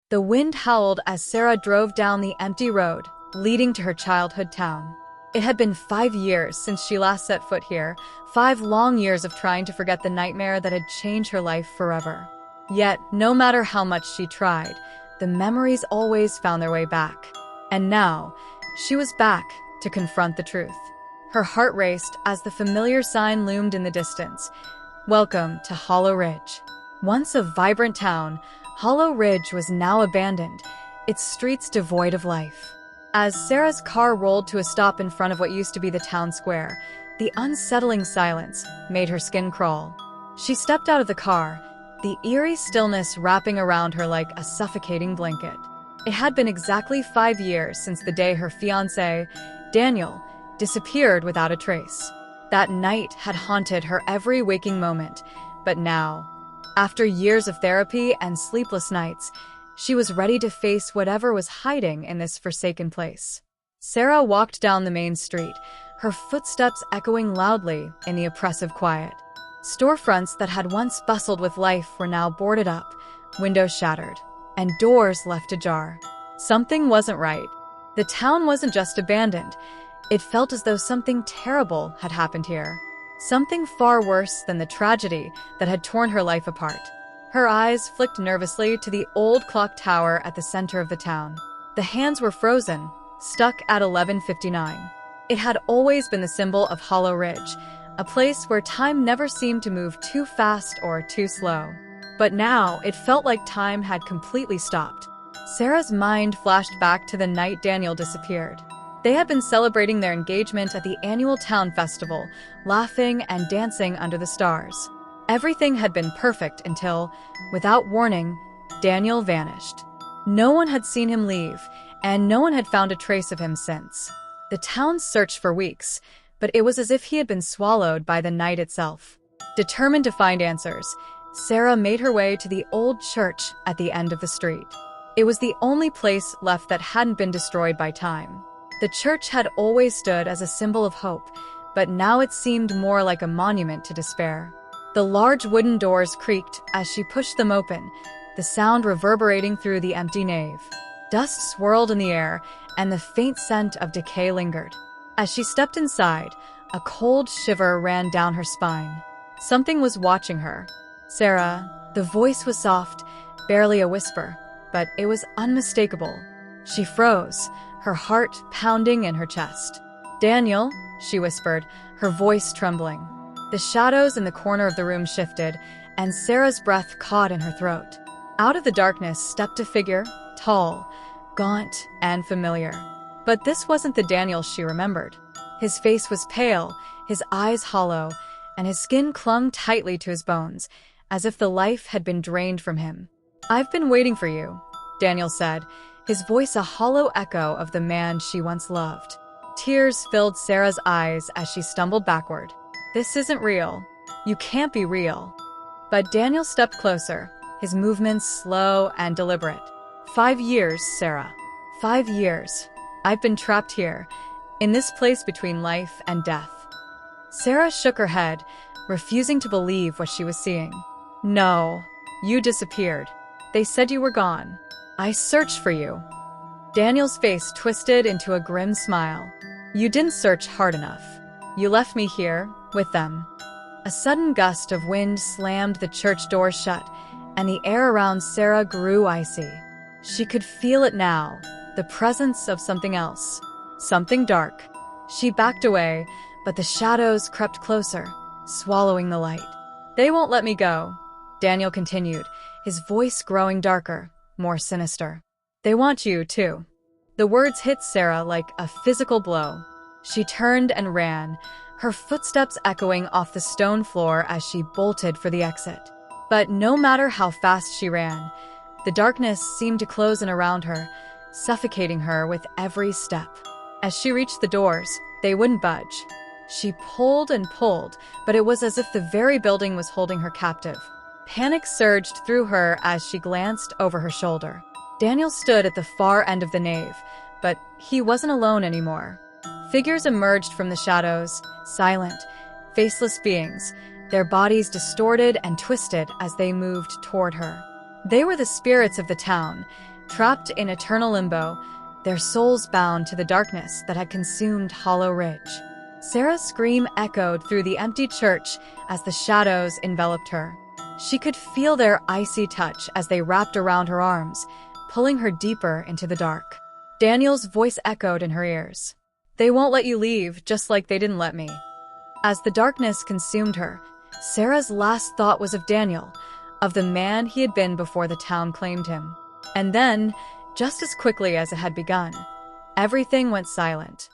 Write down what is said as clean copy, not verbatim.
The wind howled as Sara drove down the empty road, leading to her childhood town. It had been 5 years since she last set foot here, 5 long years of trying to forget the nightmare that had changed her life forever. Yet, no matter how much she tried, the memories always found their way back. And now, she was back to confront the truth. Her heart raced as the familiar sign loomed in the distance. Welcome to Hollow Ridge. Once a vibrant town, Hollow Ridge was now abandoned, its streets devoid of life. As Sara's car rolled to a stop in front of what used to be the town square, the unsettling silence made her skin crawl. She stepped out of the car, the eerie stillness wrapping around her like a suffocating blanket. It had been exactly 5 years since the day her fiancé, Daniel, disappeared without a trace. That night had haunted her every waking moment, but now, after years of therapy and sleepless nights, she was ready to face whatever was hiding in this forsaken place. Sara walked down the main street, her footsteps echoing loudly in the oppressive quiet. Storefronts that had once bustled with life were now boarded up, windows shattered, and doors left ajar. Something wasn't right. The town wasn't just abandoned. It felt as though something terrible had happened here. Something far worse than the tragedy that had torn her life apart. Her eyes flicked nervously to the old clock tower at the center of the town. The hands were frozen, stuck at 11:59. It had always been the symbol of Hollow Ridge, a place where time never seemed to move too fast or too slow. But now, it felt like time had completely stopped. Sara's mind flashed back to the night Daniel disappeared. They had been celebrating their engagement at the annual town festival, laughing and dancing under the stars. Everything had been perfect until, without warning, Daniel vanished. No one had seen him leave, and no one had found a trace of him since. The town searched for weeks, but it was as if he had been swallowed by the night itself. Determined to find answers, Sara made her way to the old church at the end of the street. It was the only place left that hadn't been destroyed by time. The church had always stood as a symbol of hope, but now it seemed more like a monument to despair. The large wooden doors creaked as she pushed them open, the sound reverberating through the empty nave. Dust swirled in the air, and the faint scent of decay lingered. As she stepped inside, a cold shiver ran down her spine. Something was watching her. "Sara," the voice was soft, barely a whisper, but it was unmistakable. She froze, her heart pounding in her chest. "Daniel," she whispered, her voice trembling. The shadows in the corner of the room shifted, and Sara's breath caught in her throat. Out of the darkness stepped a figure, tall, gaunt, and familiar. But this wasn't the Daniel she remembered. His face was pale, his eyes hollow, and his skin clung tightly to his bones, as if the life had been drained from him. "I've been waiting for you," Daniel said, his voice a hollow echo of the man she once loved. Tears filled Sara's eyes as she stumbled backward. "This isn't real. You can't be real." But Daniel stepped closer, his movements slow and deliberate. "5 years, Sara. 5 years. I've been trapped here, in this place between life and death." Sara shook her head, refusing to believe what she was seeing. "No, you disappeared. They said you were gone. I searched for you." Daniel's face twisted into a grim smile. "You didn't search hard enough. You left me here, with them." A sudden gust of wind slammed the church doors shut, and the air around Sara grew icy. She could feel it now, the presence of something else, something dark. She backed away, but the shadows crept closer, swallowing the light. "They won't let me go," Daniel continued, his voice growing darker, more sinister. "They want you, too." The words hit Sara like a physical blow. She turned and ran, her footsteps echoing off the stone floor as she bolted for the exit. But no matter how fast she ran, the darkness seemed to close in around her, suffocating her with every step. As she reached the doors, they wouldn't budge. She pulled and pulled, but it was as if the very building was holding her captive. Panic surged through her as she glanced over her shoulder. Daniel stood at the far end of the nave, but he wasn't alone anymore. Figures emerged from the shadows, silent, faceless beings, their bodies distorted and twisted as they moved toward her. They were the spirits of the town, trapped in eternal limbo, their souls bound to the darkness that had consumed Hollow Ridge. Sara's scream echoed through the empty church as the shadows enveloped her. She could feel their icy touch as they wrapped around her arms, pulling her deeper into the dark. Daniel's voice echoed in her ears. "They won't let you leave, just like they didn't let me." As the darkness consumed her, Sara's last thought was of Daniel, of the man he had been before the town claimed him. And then, just as quickly as it had begun, everything went silent.